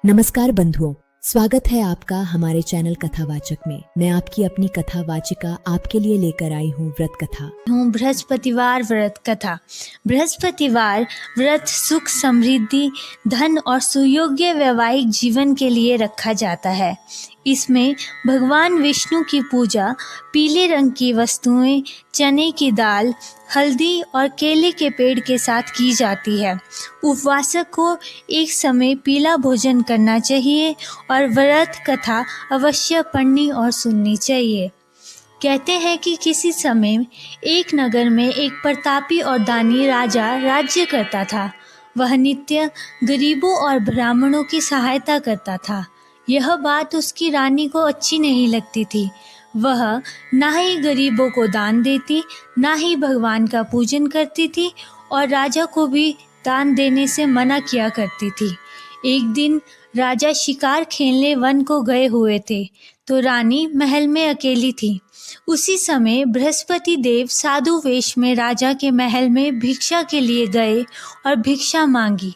नमस्कार बंधुओं, स्वागत है आपका हमारे चैनल कथावाचक में। मैं आपकी अपनी कथावाचिका आपके लिए लेकर आई हूँ व्रत कथा। बृहस्पतिवार व्रत कथा। बृहस्पतिवार व्रत सुख, समृद्धि, धन और सुयोग्य वैवाहिक जीवन के लिए रखा जाता है। इसमें भगवान विष्णु की पूजा पीले रंग की वस्तुएं, चने की दाल, हल्दी और केले के पेड़ के साथ की जाती है। उपवासक को एक समय पीला भोजन करना चाहिए और व्रत कथा अवश्य पढ़नी और सुननी चाहिए। कहते हैं कि किसी समय एक नगर में एक प्रतापी और दानी राजा राज्य करता था। वह नित्य गरीबों और ब्राह्मणों की सहायता करता था। यह बात उसकी रानी को अच्छी नहीं लगती थी। वह ना ही गरीबों को दान देती, ना ही भगवान का पूजन करती थी और राजा को भी दान देने से मना किया करती थी। एक दिन राजा शिकार खेलने वन को गए हुए थे, तो रानी महल में अकेली थी। उसी समय बृहस्पति देव साधु वेश में राजा के महल में भिक्षा के लिए गए और भिक्षा मांगी।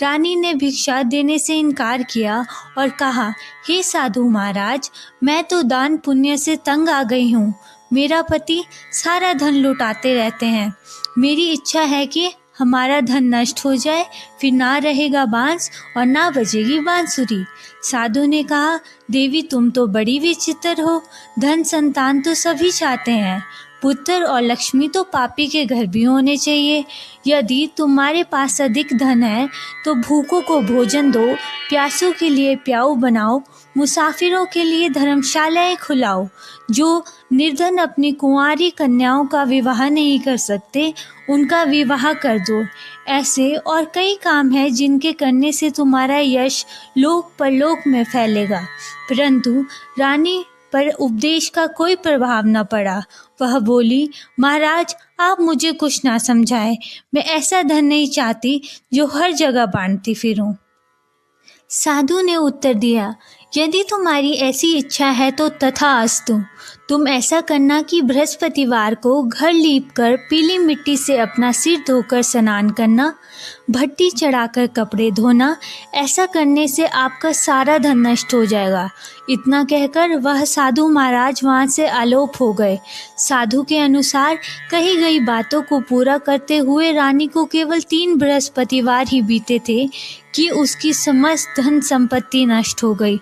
रानी ने भिक्षा देने से इनकार किया और कहा, हे साधु महाराज, मैं तो दान पुण्य से तंग आ गई हूँ। मेरा पति सारा धन लुटाते रहते हैं। मेरी इच्छा है कि हमारा धन नष्ट हो जाए, फिर ना रहेगा बांस और ना बजेगी बांसुरी। साधु ने कहा, देवी तुम तो बड़ी विचित्र हो। धन संतान तो सभी चाहते हैं, पुत्र और लक्ष्मी तो पापी के घर भी होने चाहिए। यदि तुम्हारे पास अधिक धन है तो भूखों को भोजन दो, प्यासों के लिए प्याऊ बनाओ, मुसाफिरों के लिए धर्मशालाएं खुलाओ। जो निर्धन अपनी कुंवारी कन्याओं का विवाह नहीं कर सकते, उनका विवाह कर दो। ऐसे और कई काम हैं जिनके करने से तुम्हारा यश लोक परलोक में फैलेगा। परंतु रानी पर उपदेश का कोई प्रभाव न पड़ा। वह बोली, महाराज आप मुझे कुछ ना समझाएं। मैं ऐसा धन नहीं चाहती जो हर जगह बांटती फिरूं। साधु ने उत्तर दिया, यदि तुम्हारी ऐसी इच्छा है तो तथास्तु। तुम ऐसा करना कि बृहस्पतिवार को घर लीपकर पीली मिट्टी से अपना सिर धोकर स्नान करना, भट्टी चढ़ाकर कपड़े धोना। ऐसा करने से आपका सारा धन नष्ट हो जाएगा। इतना कहकर वह साधु महाराज वहाँ से आलोप हो गए। साधु के अनुसार कही गई बातों को पूरा करते हुए रानी को केवल 3 बृहस्पतिवार ही बीते थे कि उसकी समस्त धन संपत्ति नष्ट हो गई।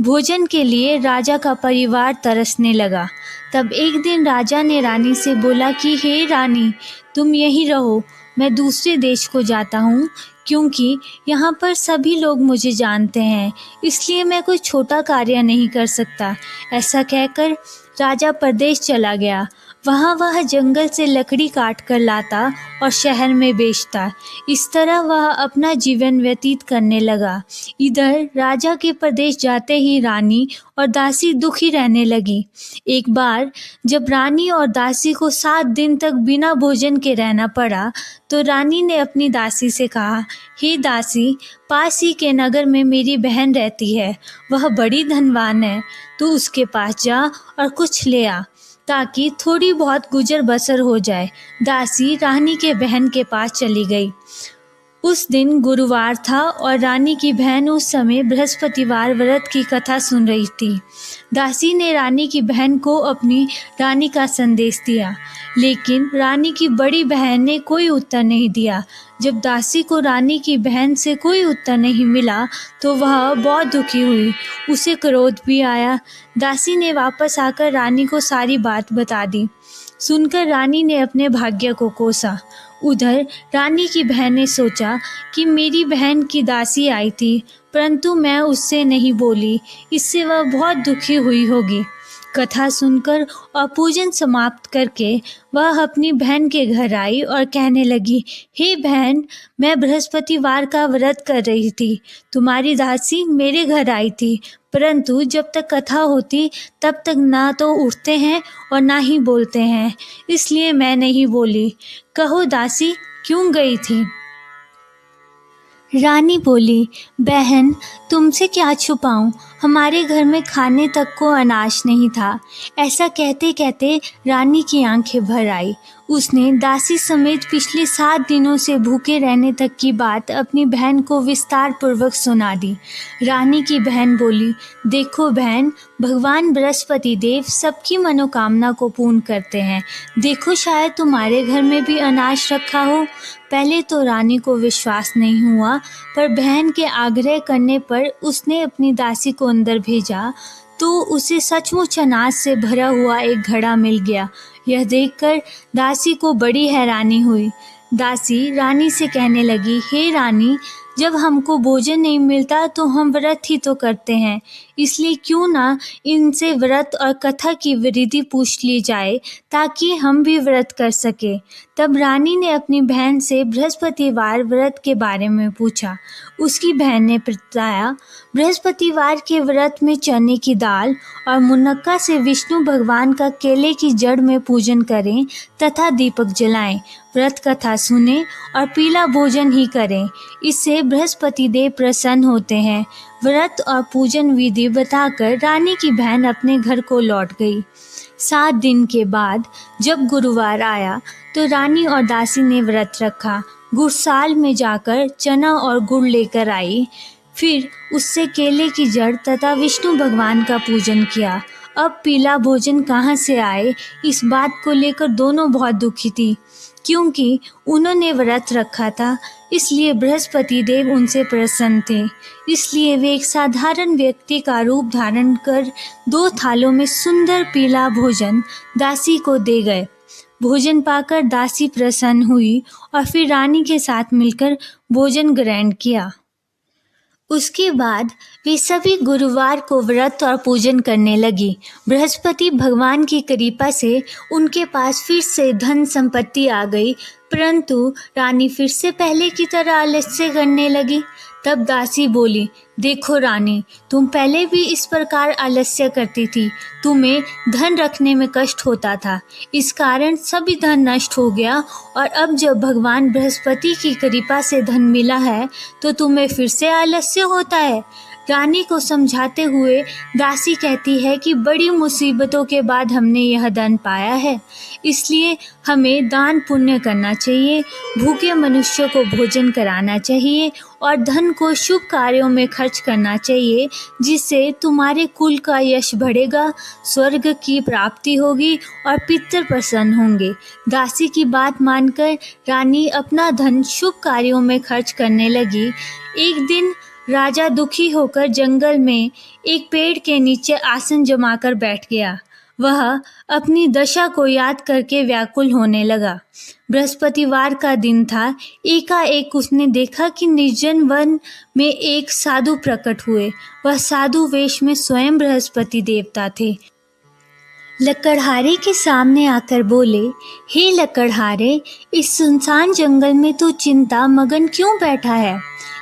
भोजन के लिए राजा का परिवार तरसने लगा। तब एक दिन राजा ने रानी से बोला कि हे रानी, तुम यहीं रहो, मैं दूसरे देश को जाता हूँ, क्योंकि यहाँ पर सभी लोग मुझे जानते हैं, इसलिए मैं कोई छोटा कार्य नहीं कर सकता। ऐसा कहकर राजा परदेश चला गया। वहाँ वह जंगल से लकड़ी काट कर लाता और शहर में बेचता। इस तरह वह अपना जीवन व्यतीत करने लगा। इधर राजा के प्रदेश जाते ही रानी और दासी दुखी रहने लगी। एक बार जब रानी और दासी को 7 दिन तक बिना भोजन के रहना पड़ा, तो रानी ने अपनी दासी से कहा, हे दासी, पास ही के नगर में मेरी बहन रहती है। वह बड़ी धनवान है। तू उसके पास जा और कुछ ले आ, ताकि थोड़ी बहुत गुजर बसर हो जाए। दासी रानी के बहन के पास चली गई। उस दिन गुरुवार था और रानी की बहन उस समय बृहस्पतिवार व्रत की कथा सुन रही थी। दासी ने रानी की बहन को अपनी रानी का संदेश दिया, लेकिन रानी की बड़ी बहन ने कोई उत्तर नहीं दिया। जब दासी को रानी की बहन से कोई उत्तर नहीं मिला तो वह बहुत दुखी हुई। उसे क्रोध भी आया। दासी ने वापस आकर रानी को सारी बात बता दी। सुनकर रानी ने अपने भाग्य को कोसा। उधर रानी की बहन ने सोचा कि मेरी बहन की दासी आई थी, परंतु मैं उससे नहीं बोली, इससे वह बहुत दुखी हुई होगी। कथा सुनकर और पूजन समाप्त करके वह अपनी बहन के घर आई और कहने लगी, हे बहन, मैं बृहस्पतिवार का व्रत कर रही थी। तुम्हारी दासी मेरे घर आई थी, परंतु जब तक कथा होती तब तक ना तो उठते हैं और ना ही बोलते हैं, इसलिए मैं नहीं बोली। कहो दासी, क्यों गई थी? रानी बोली, बहन, तुमसे क्या छुपाऊं, हमारे घर में खाने तक को अनाज नहीं था। ऐसा कहते कहते रानी की आंखें भर आई। उसने दासी समेत पिछले 7 दिनों से भूखे रहने तक की बात अपनी बहन को विस्तार पूर्वक सुना दी। रानी की बहन बोली, देखो बहन, भगवान बृहस्पति देव सबकी मनोकामना को पूर्ण करते हैं। देखो शायद तुम्हारे घर में भी अनाज रखा हो। पहले तो रानी को विश्वास नहीं हुआ, पर बहन के आग्रह करने पर उसने अपनी दासी को अंदर भेजा तो उसे सचमुच अनाज से भरा हुआ एक घड़ा मिल गया। यह देखकर दासी को बड़ी हैरानी हुई। दासी रानी से कहने लगी, हे रानी, जब हमको भोजन नहीं मिलता तो हम व्रत ही तो करते हैं, इसलिए क्यों ना इनसे व्रत और कथा की विधि पूछ ली जाए ताकि हम भी व्रत कर सके। तब रानी ने अपनी बहन से बृहस्पतिवार व्रत के बारे में पूछा। उसकी बहन ने बताया, बृहस्पतिवार के व्रत में चने की दाल और मुनक्का से विष्णु भगवान का केले की जड़ में पूजन करें तथा दीपक जलाएं, व्रत कथा सुने और पीला भोजन ही करें। इससे बृहस्पति देव प्रसन्न होते हैं। व्रत और पूजन विधि बताकर रानी की बहन अपने घर को लौट गई। 7 दिन के बाद जब गुरुवार आया तो रानी और दासी ने व्रत रखा। गुड़साल में जाकर चना और गुड़ लेकर आई, फिर उससे केले की जड़ तथा विष्णु भगवान का पूजन किया। अब पीला भोजन कहाँ से आए, इस बात को लेकर दोनों बहुत दुखी थी, क्योंकि उन्होंने व्रत रखा था, इसलिए बृहस्पति देव उनसे प्रसन्न थे। इसलिए वे एक साधारण व्यक्ति का रूप धारण कर 2 थालों में सुंदर पीला भोजन दासी को दे गए। भोजन पाकर दासी प्रसन्न हुई और फिर रानी के साथ मिलकर भोजन ग्रहण किया। उसके बाद वे सभी गुरुवार को व्रत और पूजन करने लगी। बृहस्पति भगवान की कृपा से उनके पास फिर से धन संपत्ति आ गई, परंतु रानी फिर से पहले की तरह आलस्य करने लगी। तब दासी बोली, देखो रानी, तुम पहले भी इस प्रकार आलस्य करती थी, तुम्हें धन रखने में कष्ट होता था, इस कारण सभी धन नष्ट हो गया, और अब जब भगवान बृहस्पति की कृपा से धन मिला है तो तुम्हें फिर से आलस्य होता है। रानी को समझाते हुए दासी कहती है कि बड़ी मुसीबतों के बाद हमने यह धन पाया है, इसलिए हमें दान पुण्य करना चाहिए, भूखे मनुष्यों को भोजन कराना चाहिए और धन को शुभ कार्यों में खर्च करना चाहिए, जिससे तुम्हारे कुल का यश बढ़ेगा, स्वर्ग की प्राप्ति होगी और पितर प्रसन्न होंगे। दासी की बात मानकर रानी अपना धन शुभ कार्यों में खर्च करने लगी। एक दिन राजा दुखी होकर जंगल में एक पेड़ के नीचे आसन जमाकर बैठ गया। वह अपनी दशा को याद करके व्याकुल होने लगा। बृहस्पतिवार का दिन था। एकाएक उसने देखा कि निर्जन वन में एक साधु प्रकट हुए। वह साधु वेश में स्वयं बृहस्पति देवता थे। लकड़हारे के सामने आकर बोले, हे लकड़हारे, इस सुनसान जंगल में तू चिंता मगन क्यों बैठा है?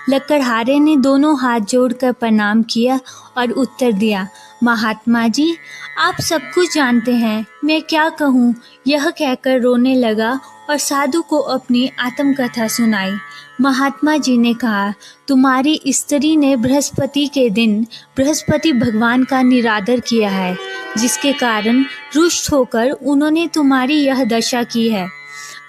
लकड़हारे ने दोनों हाथ जोड़कर प्रणाम किया और उत्तर दिया, महात्मा जी, आप सब कुछ जानते हैं, मैं क्या कहूँ। यह कहकर रोने लगा और साधु को अपनी आत्मकथा सुनाई। महात्मा जी ने कहा, तुम्हारी स्त्री ने बृहस्पति के दिन बृहस्पति भगवान का निरादर किया है, जिसके कारण रुष्ट होकर उन्होंने तुम्हारी यह दशा की है।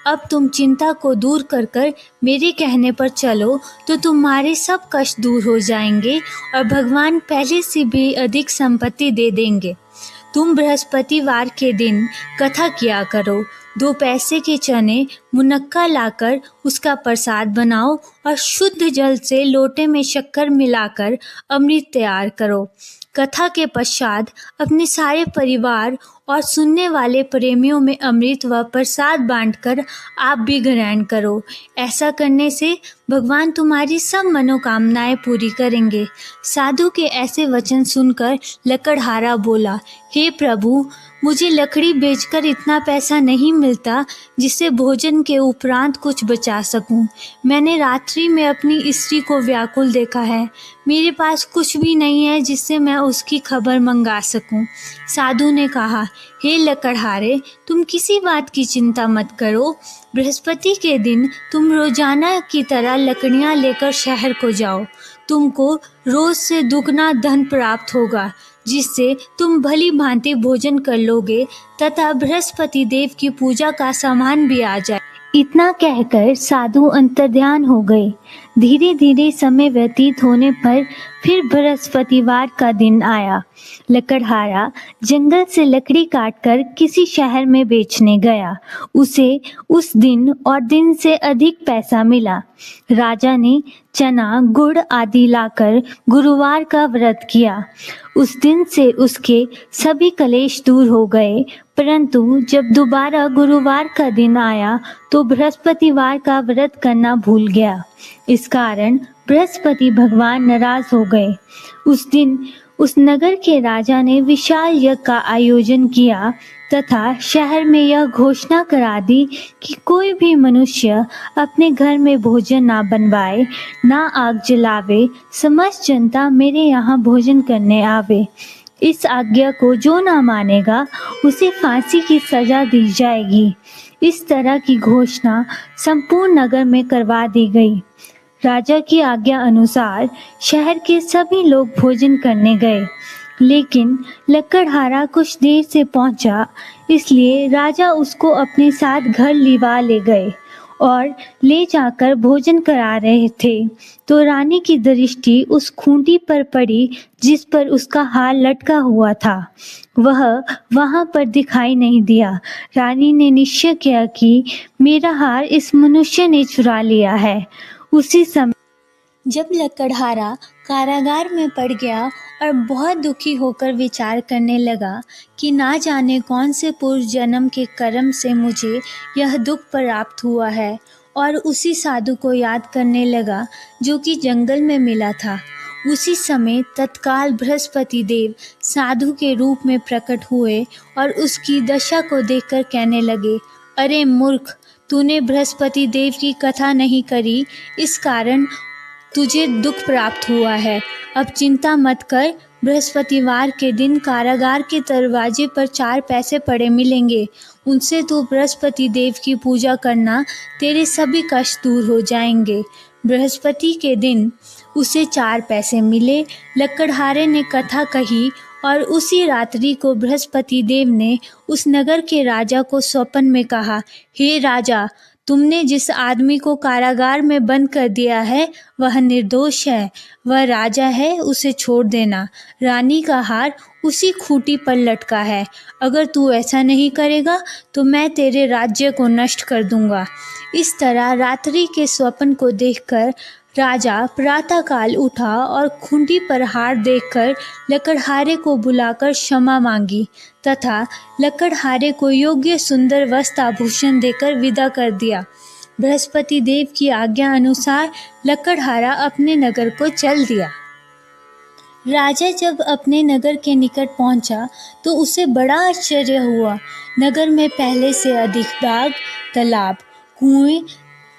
अब तुम चिंता को दूर कर कर मेरे कहने पर चलो तो तुम्हारे सब कष्ट दूर हो जाएंगे और भगवान पहले से भी अधिक संपत्ति दे देंगे। तुम बृहस्पतिवार के दिन कथा किया करो। 2 पैसे के चने मुनक्का लाकर उसका प्रसाद बनाओ और शुद्ध जल से लोटे में शक्कर मिलाकर अमृत तैयार करो। कथा के पश्चात अपने सारे परिवार और सुनने वाले प्रेमियों में अमृत व प्रसाद बांटकर आप भी ग्रहण करो। ऐसा करने से भगवान तुम्हारी सब मनोकामनाएं पूरी करेंगे। साधु के ऐसे वचन सुनकर लकड़हारा बोला, हे प्रभु, मुझे लकड़ी बेचकर इतना पैसा नहीं मिलता जिससे भोजन के उपरांत कुछ बचा सकूं। मैंने रात्रि में अपनी स्त्री को व्याकुल देखा है। मेरे पास कुछ भी नहीं है जिससे मैं उसकी खबर मंगा सकूं। साधु ने कहा, हे लकड़हारे, तुम किसी बात की चिंता मत करो। बृहस्पति के दिन तुम रोजाना की तरह लकड़ियां लेकर शहर को जाओ। तुमको रोज से दुगना धन प्राप्त होगा। जिससे तुम भली भांति भोजन कर लोगे तथा बृहस्पति देव की पूजा का सामान भी आ जाए। इतना कहकर साधु अंतर्ध्यान हो गए। धीरे धीरे समय व्यतीत होने पर फिर बृहस्पतिवार का दिन आया। लकड़हारा जंगल से लकड़ी काटकर किसी शहर में बेचने गया। उसे उस दिन और दिन से अधिक पैसा मिला। राजा ने चना गुड़ आदि लाकर गुरुवार का व्रत किया। उस दिन से उसके सभी कलेश दूर हो गए। परंतु जब दोबारा गुरुवार का दिन आया तो बृहस्पतिवार का व्रत करना भूल गया। इस कारण बृहस्पति भगवान नाराज हो गए। उस दिन उस नगर के राजा ने विशाल यज्ञ का आयोजन किया तथा शहर में यह घोषणा करा दी कि कोई भी मनुष्य अपने घर में भोजन ना बनवाए, ना आग जलावे, समस्त जनता मेरे यहाँ भोजन करने आवे। इस आज्ञा को जो ना मानेगा उसे फांसी की सजा दी जाएगी। इस तरह की घोषणा संपूर्ण नगर में करवा दी गई। राजा की आज्ञा अनुसार शहर के सभी लोग भोजन करने गए, लेकिन लकड़हारा कुछ देर से पहुंचा, इसलिए राजा उसको अपने साथ घर लिवा ले गए और ले जाकर भोजन करा रहे थे तो रानी की दृष्टि उस खूंटी पर पड़ी जिस पर उसका हार लटका हुआ था। वह वहां पर दिखाई नहीं दिया। रानी ने निश्चय किया कि मेरा हार इस मनुष्य ने चुरा लिया है। उसी समय जब लकड़हारा कारागार में पड़ गया और बहुत दुखी होकर विचार करने लगा कि ना जाने कौन से पूर्व जन्म के कर्म से मुझे यह दुख प्राप्त हुआ है, और उसी साधु को याद करने लगा जो कि जंगल में मिला था। उसी समय तत्काल बृहस्पति देव साधु के रूप में प्रकट हुए और उसकी दशा को देखकर कहने लगे, अरे मूर्ख, तूने बृहस्पति देव की कथा नहीं करी, इस कारण तुझे दुख प्राप्त हुआ है। अब चिंता मत कर, बृहस्पतिवार के दिन कारागार के दरवाजे पर 4 पैसे पड़े मिलेंगे। उनसे तू बृहस्पति देव की पूजा करना, तेरे सभी कष्ट दूर हो जाएंगे। बृहस्पति के दिन उसे 4 पैसे मिले। लकड़हारे ने कथा कही और उसी रात्रि को बृहस्पति देव ने उस नगर के राजा को स्वप्न में कहा, हे राजा, तुमने जिस आदमी को कारागार में बंद कर दिया है वह निर्दोष है, वह राजा है, उसे छोड़ देना। रानी का हार उसी खूंटी पर लटका है। अगर तू ऐसा नहीं करेगा तो मैं तेरे राज्य को नष्ट कर दूंगा। इस तरह रात्रि के स्वप्न को देखकर राजा प्रातःकाल उठा और खूंटी पर हार देखकर लकड़हारे को बुलाकर क्षमा मांगी तथा लकड़हारे को योग्य सुंदर वस्त्र आभूषण देकर विदा कर दिया। बृहस्पति देव की आज्ञा अनुसार लकड़हारा अपने नगर को चल दिया। राजा जब अपने नगर के निकट पहुंचा तो उसे बड़ा आश्चर्य हुआ। नगर में पहले से अधिक बाग, तालाब, कुएं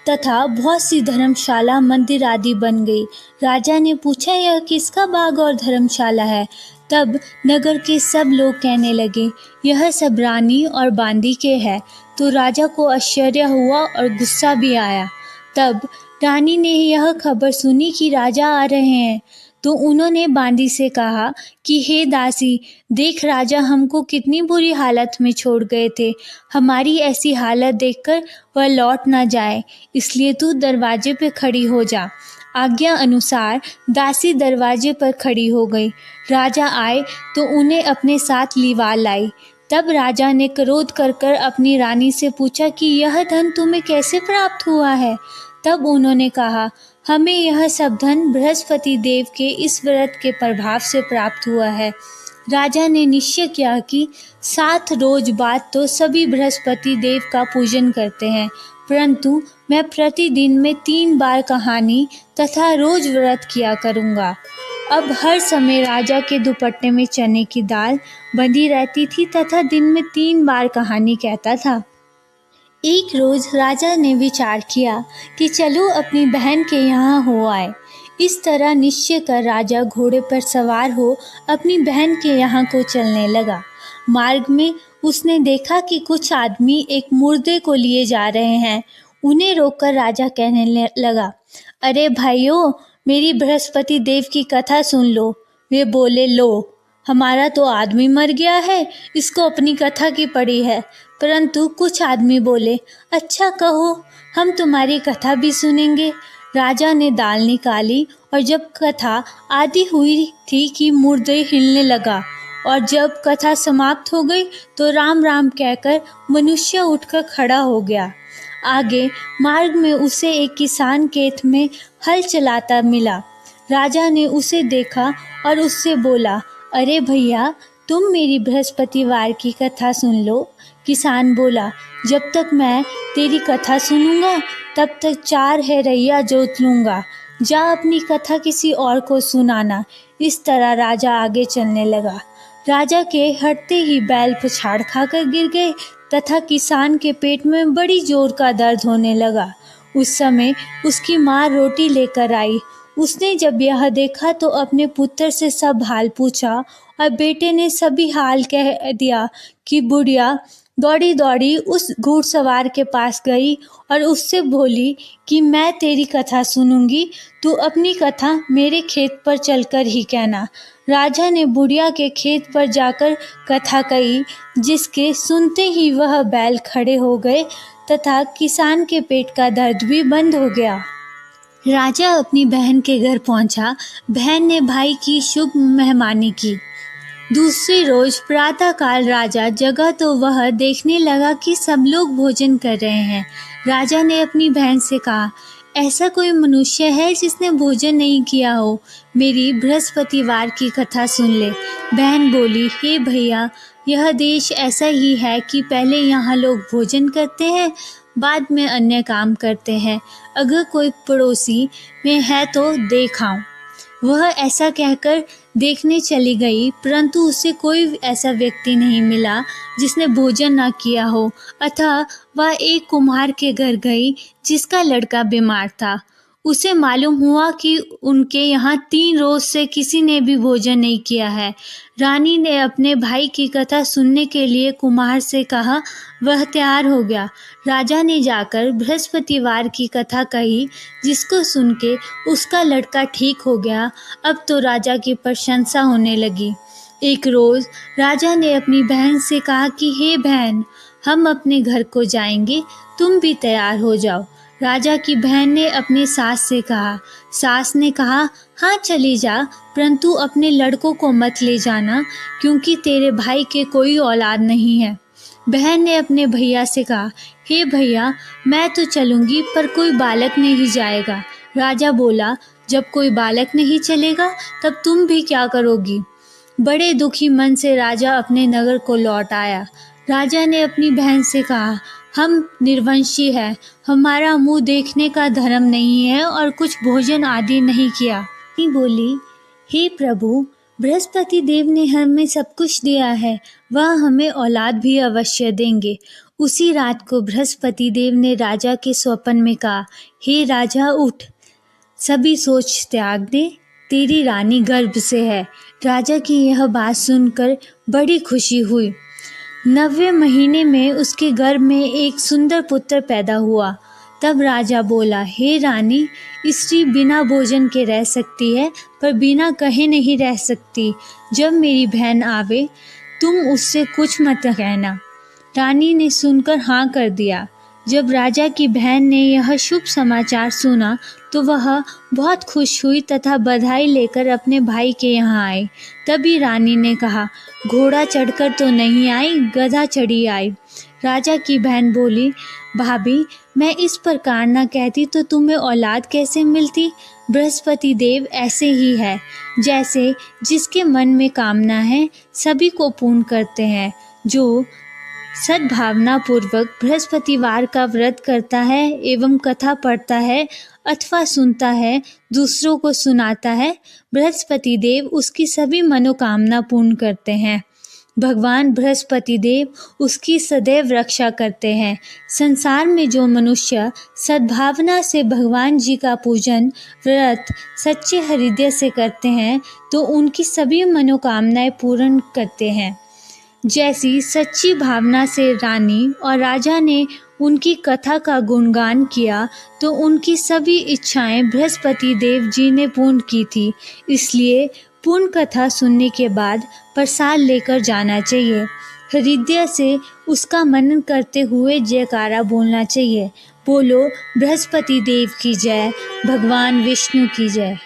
तथा बहुत सी धर्मशाला, मंदिर आदि बन गई। राजा ने पूछा, यह किसका बाग और धर्मशाला है? तब नगर के सब लोग कहने लगे, यह सब रानी और बांदी के है। तो राजा को आश्चर्य हुआ और गुस्सा भी आया। तब रानी ने यह खबर सुनी कि राजा आ रहे हैं, तो उन्होंने बांदी से कहा कि हे दासी, देख राजा हमको कितनी बुरी हालत में छोड़ गए थे। हमारी ऐसी हालत देखकर वह लौट ना जाए, इसलिए तू दरवाजे पे खड़ी हो जा। आज्ञा अनुसार दासी दरवाजे पर खड़ी हो गई। राजा आए तो उन्हें अपने साथ लिवा लाई। तब राजा ने क्रोध कर अपनी रानी से पूछा कि यह धन तुम्हें कैसे प्राप्त हुआ है? तब उन्होंने कहा, हमें यह सब धन बृहस्पति देव के इस व्रत के प्रभाव से प्राप्त हुआ है। राजा ने निश्चय किया कि 7 रोज बाद तो सभी बृहस्पति देव का पूजन करते हैं, परंतु मैं प्रतिदिन में 3 बार कहानी तथा रोज व्रत किया करूँगा। अब हर समय राजा के दुपट्टे में चने की दाल बंधी रहती थी तथा दिन में 3 बार कहानी कहता था। एक रोज राजा ने विचार किया कि चलो अपनी बहन के यहाँ हो आए। इस तरह निश्चय कर राजा घोड़े पर सवार हो अपनी बहन के यहाँ को चलने लगा। मार्ग में उसने देखा कि कुछ आदमी एक मुर्दे को लिए जा रहे हैं। उन्हें रोककर राजा कहने लगा, अरे भाइयों, मेरी बृहस्पति देव की कथा सुन लो। वे बोले, लो, हमारा तो आदमी मर गया है, इसको अपनी कथा की पड़ी है। परंतु कुछ आदमी बोले, अच्छा कहो, हम तुम्हारी कथा भी सुनेंगे। राजा ने दाल निकाली और जब कथा आधी हुई थी कि मुर्दे हिलने लगा, और जब कथा समाप्त हो गई तो राम राम कहकर मनुष्य उठकर खड़ा हो गया। आगे मार्ग में उसे एक किसान खेत में हल चलाता मिला। राजा ने उसे देखा और उससे बोला, अरे भैया, तुम मेरी बृहस्पतिवार की कथा सुन लो। किसान बोला, जब तक मैं तेरी कथा सुनूंगा तब तक 4 हेरैया जोत लूंगा। जा अपनी कथा किसी और को सुनाना। इस तरह राजा आगे चलने लगा। राजा के हटते ही बैल पछाड़ खाकर गिर गए तथा किसान के पेट में बड़ी जोर का दर्द होने लगा। उस समय उसकी माँ रोटी लेकर आई। उसने जब यह देखा तो अपने पुत्र से सब हाल पूछा और बेटे ने सभी हाल कह दिया कि बुढ़िया दौड़ी दौड़ी उस घुड़सवार के पास गई और उससे बोली कि मैं तेरी कथा सुनूंगी, तू अपनी कथा मेरे खेत पर चलकर ही कहना। राजा ने बुढ़िया के खेत पर जाकर कथा कही, जिसके सुनते ही वह बैल खड़े हो गए तथा किसान के पेट का दर्द भी बंद हो गया। राजा अपनी बहन के घर पहुंचा। बहन ने भाई की शुभ मेहमानी की। दूसरी रोज प्रातःकाल राजा जगा तो वह देखने लगा कि सब लोग भोजन कर रहे हैं। राजा ने अपनी बहन से कहा, ऐसा कोई मनुष्य है जिसने भोजन नहीं किया हो? मेरी बृहस्पतिवार की कथा सुन ले। बहन बोली, हे भैया, यह देश ऐसा ही है कि पहले यहाँ लोग भोजन करते हैं, बाद में अन्य काम करते हैं। अगर कोई पड़ोसी में है तो देख आऊं। वह ऐसा कहकर देखने चली गई, परंतु उसे कोई ऐसा व्यक्ति नहीं मिला जिसने भोजन न किया हो। अतः वह एक कुम्हार के घर गई जिसका लड़का बीमार था। उसे मालूम हुआ कि उनके यहाँ 3 रोज से किसी ने भी भोजन नहीं किया है। रानी ने अपने भाई की कथा सुनने के लिए कुम्हार से कहा। वह तैयार हो गया। राजा ने जाकर बृहस्पतिवार की कथा कही, जिसको सुन के उसका लड़का ठीक हो गया। अब तो राजा की प्रशंसा होने लगी। एक रोज राजा ने अपनी बहन से कहा कि हे बहन, हम अपने घर को जाएंगे, तुम भी तैयार हो जाओ। राजा की बहन ने अपनी सास से कहा। सास ने कहा, हाँ चली जा, परंतु अपने लड़कों को मत ले जाना, क्योंकि तेरे भाई के कोई औलाद नहीं है। बहन ने अपने भैया से कहा, हे भैया, मैं तो चलूंगी पर कोई बालक नहीं जाएगा। राजा बोला, जब कोई बालक नहीं चलेगा तब तुम भी क्या करोगी? बड़े दुखी मन से राजा अपने नगर को लौट आया। राजा ने अपनी बहन से कहा, हम निर्वंशी हैं, हमारा मुंह देखने का धर्म नहीं है और कुछ भोजन आदि नहीं किया। बोली, हे प्रभु, बृहस्पति देव ने हमें सब कुछ दिया है, वह हमें औलाद भी अवश्य देंगे। उसी रात को बृहस्पति देव ने राजा के स्वप्न में कहा, हे राजा, उठ, सभी सोच त्याग दे, तेरी रानी गर्भ से है। राजा की यह बात सुनकर बड़ी खुशी हुई। 9वें महीने में उसके गर्भ में एक सुंदर पुत्र पैदा हुआ। तब राजा बोला, हे रानी, स्त्री बिना भोजन के रह सकती है, पर बिना कहे नहीं रह सकती। जब मेरी बहन आवे तुम उससे कुछ मत कहना। रानी ने सुनकर हाँ कर दिया। जब राजा की बहन ने यह शुभ समाचार सुना तो वह बहुत खुश हुई तथा बधाई लेकर अपने भाई के यहाँ आई। तभी रानी ने कहा, घोड़ा चढ़कर तो नहीं आई, गधा चढ़ी आई। राजा की बहन बोली, भाभी, मैं इस प्रकार न कहती तो तुम्हें औलाद कैसे मिलती? बृहस्पति देव ऐसे ही है, जैसे जिसके मन में कामना है सभी को पूर्ण करते हैं। जो सद्भावना पूर्वक बृहस्पतिवार का व्रत करता है एवं कथा पढ़ता है अथवा सुनता है, दूसरों को सुनाता है, बृहस्पति देव उसकी सभी मनोकामना पूर्ण करते हैं। भगवान बृहस्पति देव उसकी सदैव रक्षा करते हैं। संसार में जो मनुष्य सद्भावना से भगवान जी का पूजन व्रत सच्चे हृदय से करते हैं तो उनकी सभी मनोकामनाएं पूर्ण करते हैं। जैसी सच्ची भावना से रानी और राजा ने उनकी कथा का गुणगान किया तो उनकी सभी इच्छाएं बृहस्पति देव जी ने पूर्ण की थी। इसलिए पूर्ण कथा सुनने के बाद प्रसाद लेकर जाना चाहिए। हृदय से उसका मनन करते हुए जयकारा बोलना चाहिए। बोलो बृहस्पति देव की जय, भगवान विष्णु की जय।